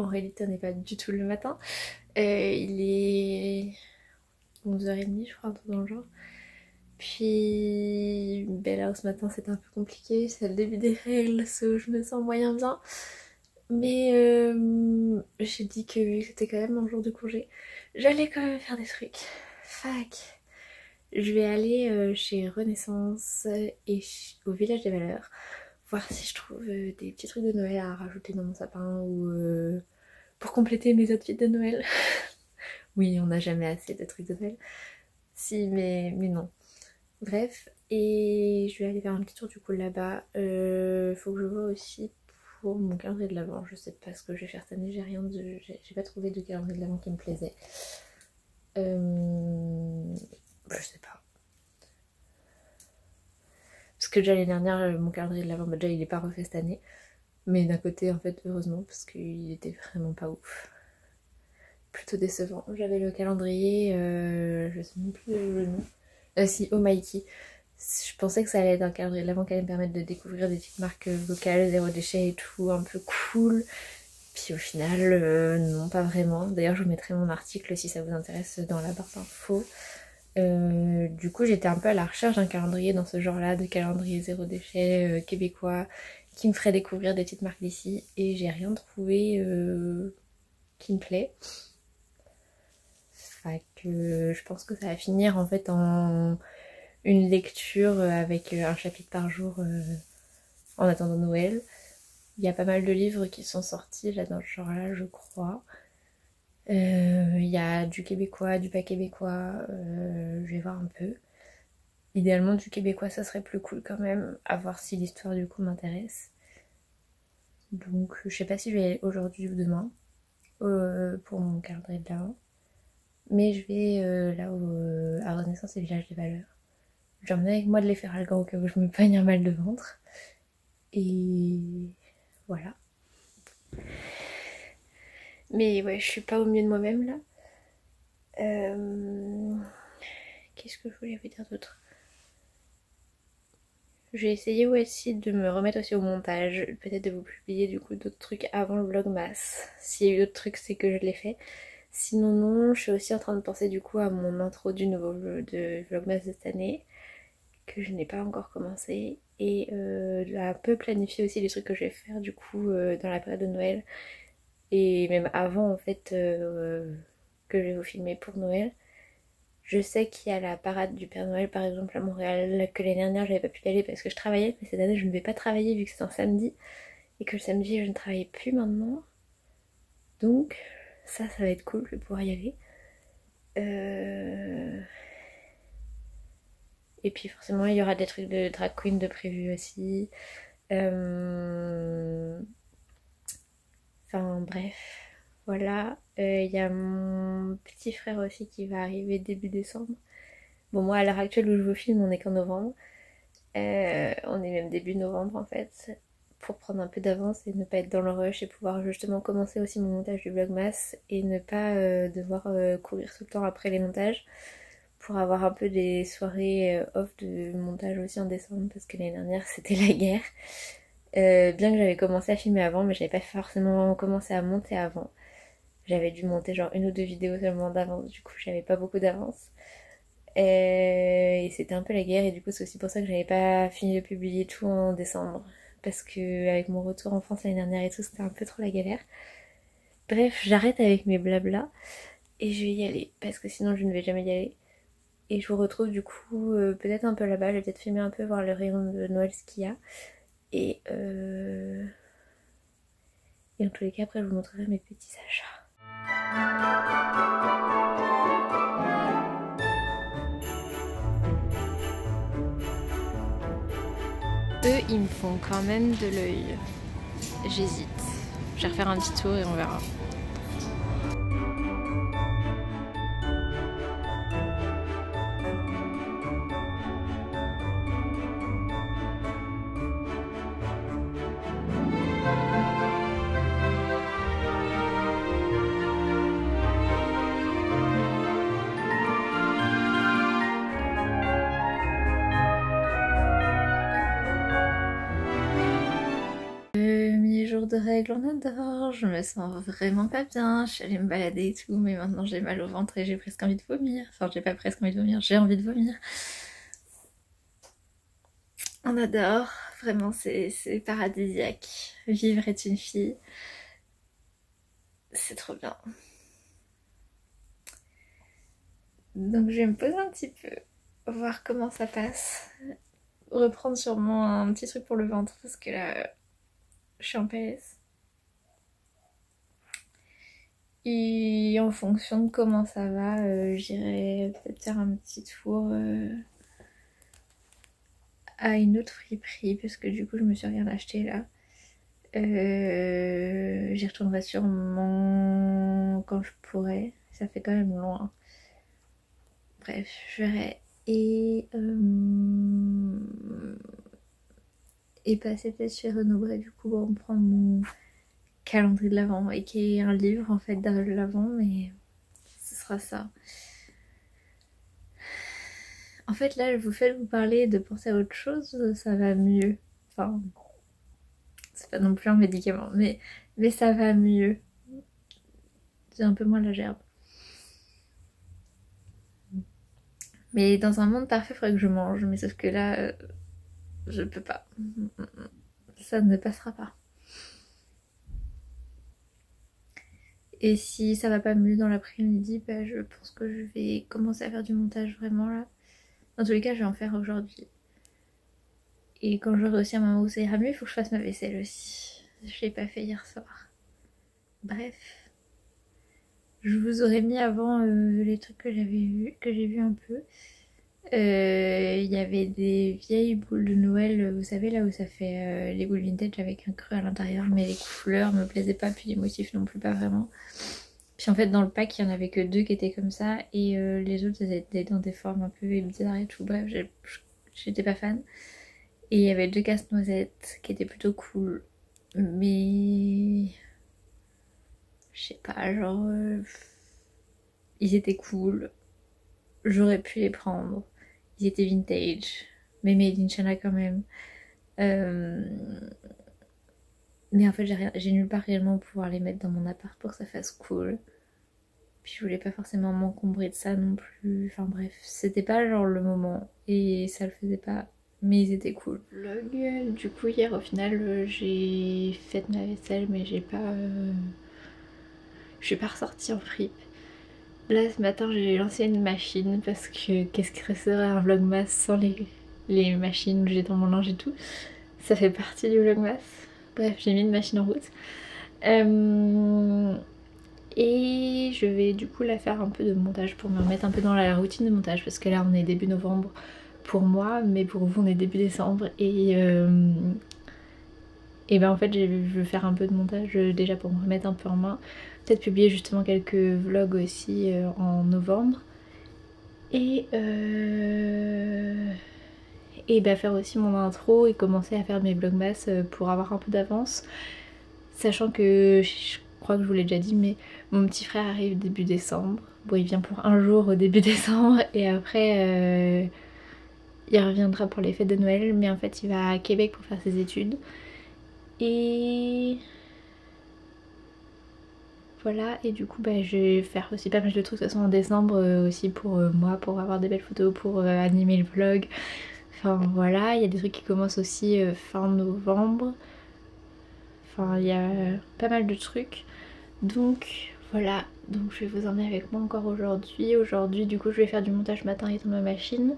en réalité on n'est pas du tout le matin. Il est 11h30 je crois, un truc dans le genre. Puis ben là ce matin c'était un peu compliqué, c'est le début des règles, je me sens moyen bien. Mais j'ai dit que vu que c'était quand même un jour de congé, j'allais quand même faire des trucs. Fac. Je vais aller chez Renaissance et au Village des Valeurs, voir si je trouve des petits trucs de Noël à rajouter dans mon sapin ou pour compléter mes outfits de Noël. Oui, on n'a jamais assez de trucs de Noël. Si, mais non. Bref, et je vais aller faire un petit tour du coup là-bas. Faut que je vois aussi pour mon calendrier de l'Avent. Je sais pas ce que je vais faire cette année, j'ai pas trouvé de calendrier de l'Avent qui me plaisait. Je sais pas. Parce que déjà l'année dernière, mon calendrier de l'Avent, bah déjà il est pas refait cette année. Mais d'un côté, en fait, heureusement, parce qu'il était vraiment pas ouf. Plutôt décevant. J'avais le calendrier, je sais même plus le nom. Si, Oh Mikey. Je pensais que ça allait être un calendrier de l'Avent qui allait me permettre de découvrir des petites marques locales, zéro déchet et tout, un peu cool. Puis au final, non, pas vraiment. D'ailleurs, je vous mettrai mon article si ça vous intéresse dans la barre d'infos. Du coup, j'étais un peu à la recherche d'un calendrier dans ce genre-là, de calendrier zéro déchet québécois, qui me ferait découvrir des petites marques d'ici. Et j'ai rien trouvé qui me plaît. Fait que je pense que ça va finir en fait en une lecture avec un chapitre par jour en attendant Noël. Il y a pas mal de livres qui sont sortis là dans ce genre-là, je crois. Il y a du québécois, du pas québécois, je vais voir un peu. Idéalement du québécois ça serait plus cool quand même, à voir si l'histoire du coup m'intéresse. Donc je sais pas si je vais aller aujourd'hui ou demain pour mon calendrier de l'Avent. Mais je vais là à Renaissance et Village des Valeurs. J'ai emmené avec moi de l'effet Algan au cas où je me poigne un mal de ventre. Et voilà. Mais ouais, je suis pas au mieux de moi-même là. Qu'est-ce que je voulais vous dire d'autre? J'ai essayé aussi de me remettre aussi au montage, peut-être de vous publier du coup d'autres trucs avant le vlogmas. S'il y a eu d'autres trucs, c'est que je l'ai fait. Sinon non, je suis aussi en train de penser du coup à mon intro du nouveau de vlogmas de cette année, que je n'ai pas encore commencé. Et un peu planifier aussi les trucs que je vais faire du coup dans la période de Noël. Et même avant en fait que je vais vous filmer pour Noël. Je sais qu'il y a la parade du Père Noël par exemple à Montréal, que l'année dernière j'avais pas pu y aller parce que je travaillais, mais cette année je ne vais pas travailler vu que c'est un samedi et que le samedi je ne travaille plus maintenant. Donc ça va être cool, je vais pouvoir y aller. Et puis forcément il y aura des trucs de drag queen de prévu aussi. Enfin bref, voilà. Il y a mon petit frère aussi qui va arriver début décembre. Bon moi à l'heure actuelle où je vous filme on est qu'en novembre. On est même début novembre en fait, pour prendre un peu d'avance et ne pas être dans le rush et pouvoir justement commencer aussi mon montage du vlogmas et ne pas devoir courir tout le temps après les montages, pour avoir un peu des soirées off de montage aussi en décembre parce que l'année dernière c'était la guerre. Bien que j'avais commencé à filmer avant, mais j'avais pas forcément commencé à monter avant. J'avais dû monter genre une ou deux vidéos seulement d'avance, du coup j'avais pas beaucoup d'avance. Et c'était un peu la guerre et du coup c'est aussi pour ça que j'avais pas fini de publier tout en décembre. Parce que avec mon retour en France l'année dernière et tout, c'était un peu trop la galère. Bref, j'arrête avec mes blabla et je vais y aller parce que sinon je ne vais jamais y aller. Et je vous retrouve du coup peut-être un peu là-bas, je vais peut-être filmer un peu, voir le rayon de Noël ce qu'il y a. Et en tous les cas après je vous montrerai mes petits achats. Eux, ils me font quand même de l'œil. J'hésite. Je vais refaire un petit tour et on verra. jours de règles, on adore, je me sens vraiment pas bien, je suis allée me balader et tout, mais maintenant j'ai mal au ventre et j'ai presque envie de vomir. Enfin, j'ai pas presque envie de vomir, j'ai envie de vomir. On adore, vraiment c'est paradisiaque. Vivre est une fille. C'est trop bien. Donc je vais me poser un petit peu, voir comment ça passe. Reprendre sûrement un petit truc pour le ventre parce que là, je suis en PLS. Et en fonction de comment ça va, j'irai peut-être faire un petit tour à une autre friperie parce que du coup je me suis rien acheté là. J'y retournerai sûrement quand je pourrai. Ça fait quand même loin. Bref, je verrai. Et passer peut-être chez Renaud du coup pour prendre mon calendrier de l'Avent et qui est un livre en fait de l'Avent, mais ce sera ça. En fait là je vous fais vous parler de penser à autre chose, ça va mieux. Enfin, c'est pas non plus un médicament, mais ça va mieux. J'ai un peu moins la gerbe. Mais dans un monde parfait, il faudrait que je mange, mais sauf que là, je peux pas. Ça ne passera pas. Et si ça va pas mieux dans l'après-midi, bah, je pense que je vais commencer à faire du montage vraiment là. Dans tous les cas, je vais en faire aujourd'hui. Et quand j'aurai aussi un moment où ça ira mieux, il faut que je fasse ma vaisselle aussi. Je l'ai pas fait hier soir. Bref. Je vous aurais mis avant les trucs que j'ai vu un peu. Il y avait des vieilles boules de Noël, vous savez là où ça fait les boules vintage avec un creux à l'intérieur, mais les couleurs me plaisaient pas, puis les motifs non plus pas vraiment. Puis en fait dans le pack il y en avait que 2 qui étaient comme ça et les autres elles étaient dans des formes un peu bizarres et tout, bref j'étais pas fan. Et il y avait 2 casse-noisettes qui étaient plutôt cool, mais je sais pas, genre ils étaient cool, j'aurais pu les prendre. Ils étaient vintage, mais made in China quand même. Mais en fait, j'ai nulle part réellement pouvoir les mettre dans mon appart pour que ça fasse cool. Puis je voulais pas forcément m'encombrer de ça non plus. Enfin bref, c'était pas genre le moment et ça le faisait pas. Mais ils étaient cool. Vlog, du coup hier au final j'ai fait ma vaisselle mais j'ai pas... Je suis pas ressortie en fripe. Là ce matin j'ai lancé une machine parce que qu'est-ce que serait un vlogmas sans les machines où j'ai dans mon linge et tout. Ça fait partie du vlogmas. Bref, j'ai mis une machine en route. Et je vais du coup la faire un peu de montage pour me remettre un peu dans la routine de montage parce que là on est début novembre pour moi, mais pour vous on est début décembre et ben en fait je veux faire un peu de montage déjà pour me remettre un peu en main. Peut-être publier justement quelques vlogs aussi en novembre. Et bah faire aussi mon intro et commencer à faire mes vlogmas pour avoir un peu d'avance. Sachant que, je crois que je vous l'ai déjà dit, mais mon petit frère arrive début décembre. Bon, il vient pour un jour au début décembre et après il reviendra pour les fêtes de Noël. Mais en fait il va à Québec pour faire ses études. Et voilà, et du coup bah, je vais faire aussi pas mal de trucs de toute façon en décembre aussi pour moi, pour avoir des belles photos, pour animer le vlog. Enfin voilà, il y a des trucs qui commencent aussi fin novembre. Enfin il y a pas mal de trucs. Donc voilà, donc je vais vous emmener avec moi encore aujourd'hui. Aujourd'hui du coup je vais faire du montage matin et dans ma machine.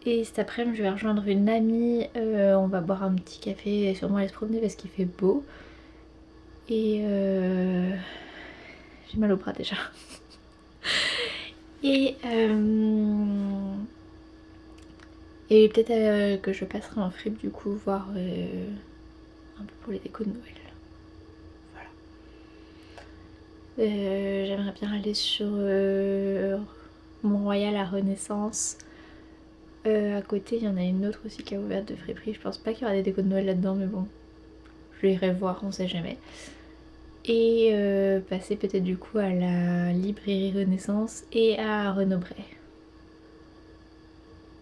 Et cet après-midi je vais rejoindre une amie, on va boire un petit café et sûrement aller se promener parce qu'il fait beau. Et j'ai mal au bras déjà. Et peut-être que je passerai en fripe du coup voir un peu pour les décos de Noël. Voilà. J'aimerais bien aller sur Mont-Royal à Renaissance. À côté il y en a une autre aussi qui a ouvert de friperie. Je pense pas qu'il y aura des décos de Noël là-dedans mais bon. Je irai voir, on sait jamais. Et passer peut-être du coup à la librairie Renaissance et à Renaud-Bray.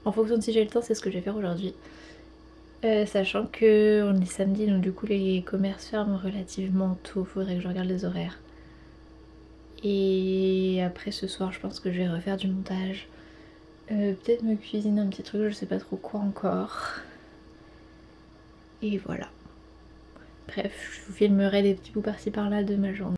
En fonction de si j'ai le temps, c'est ce que je vais faire aujourd'hui. Sachant que on est samedi, donc du coup les commerces ferment relativement tôt, faudrait que je regarde les horaires. Et après ce soir je pense que je vais refaire du montage. Peut-être me cuisiner un petit truc, je sais pas trop quoi encore. Et voilà. Bref, je vous filmerai des petits bouts par-ci par-là de ma journée.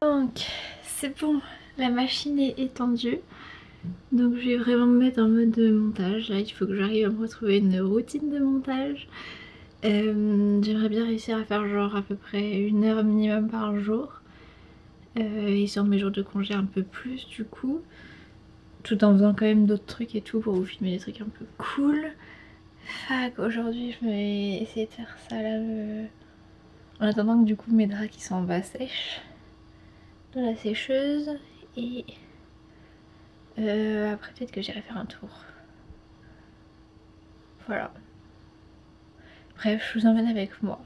Donc c'est bon, la machine est étendue. Donc je vais vraiment me mettre en mode de montage. Là il faut que j'arrive à me retrouver une routine de montage. J'aimerais bien réussir à faire genre à peu près 1 heure minimum par jour. Et sur mes jours de congé un peu plus du coup. Tout en faisant quand même d'autres trucs et tout pour vous filmer des trucs un peu cool. Fac, aujourd'hui je vais essayer de faire ça là. En attendant que du coup mes draps qui sont en bas sèchent dans la sécheuse. Et après peut-être que j'irai faire un tour. Voilà. Bref, je vous emmène avec moi.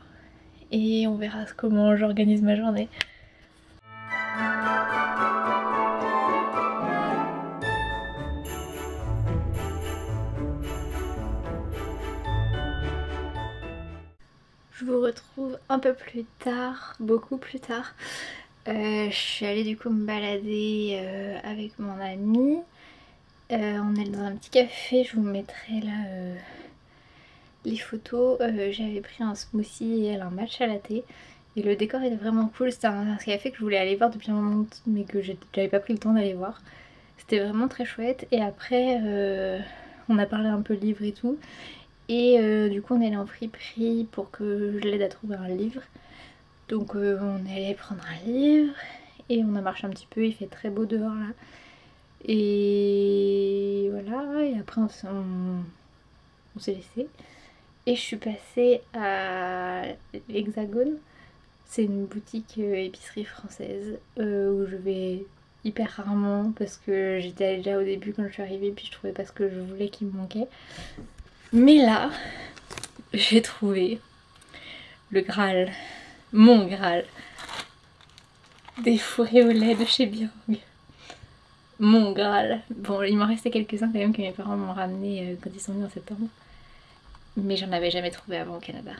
Et on verra comment j'organise ma journée. Je vous retrouve un peu plus tard, beaucoup plus tard. Je suis allée du coup me balader avec mon ami. On est dans un petit café, je vous mettrai là les photos. J'avais pris un smoothie et elle un matcha latte. Et le décor était vraiment cool, c'était un café que je voulais aller voir depuis un moment mais que j'avais pas pris le temps d'aller voir. C'était vraiment très chouette. Et après on a parlé un peu livre et tout. Et du coup on est allé en friperie pour que je l'aide à trouver un livre. Donc on est allé prendre un livre et on a marché un petit peu, il fait très beau dehors là. Et voilà, et après on s'est laissé. Et je suis passée à l'Hexagone. C'est une boutique épicerie française où je vais hyper rarement parce que j'étais allée déjà au début quand je suis arrivée puis je trouvais pas ce que je voulais qui me manquait. Mais là, j'ai trouvé le Graal, mon Graal, des fourrés au lait de chez Biorg. Mon Graal. Bon, il m'en restait quelques-uns quand même que mes parents m'ont ramené quand ils sont venus en septembre. Mais j'en avais jamais trouvé avant au Canada.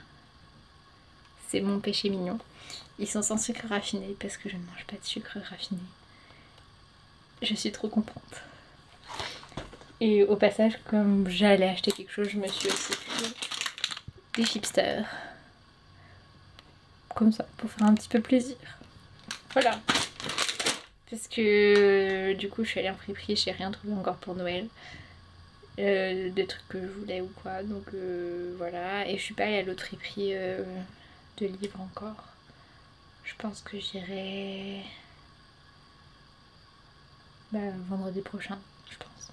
C'est mon péché mignon. Ils sont sans sucre raffiné parce que je ne mange pas de sucre raffiné. Je suis trop contente. Et au passage, comme j'allais acheter quelque chose, je me suis aussi pris des chipsters. Comme ça, pour faire un petit peu plaisir. Voilà. Parce que du coup, je suis allée en friperie, j'ai rien trouvé encore pour Noël. Des trucs que je voulais ou quoi. Donc voilà. Et je suis pas allée à l'autre friperie de livres encore. Je pense que j'irai vendredi prochain, je pense.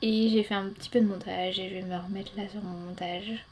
Et j'ai fait un petit peu de montage et je vais me remettre là sur mon montage.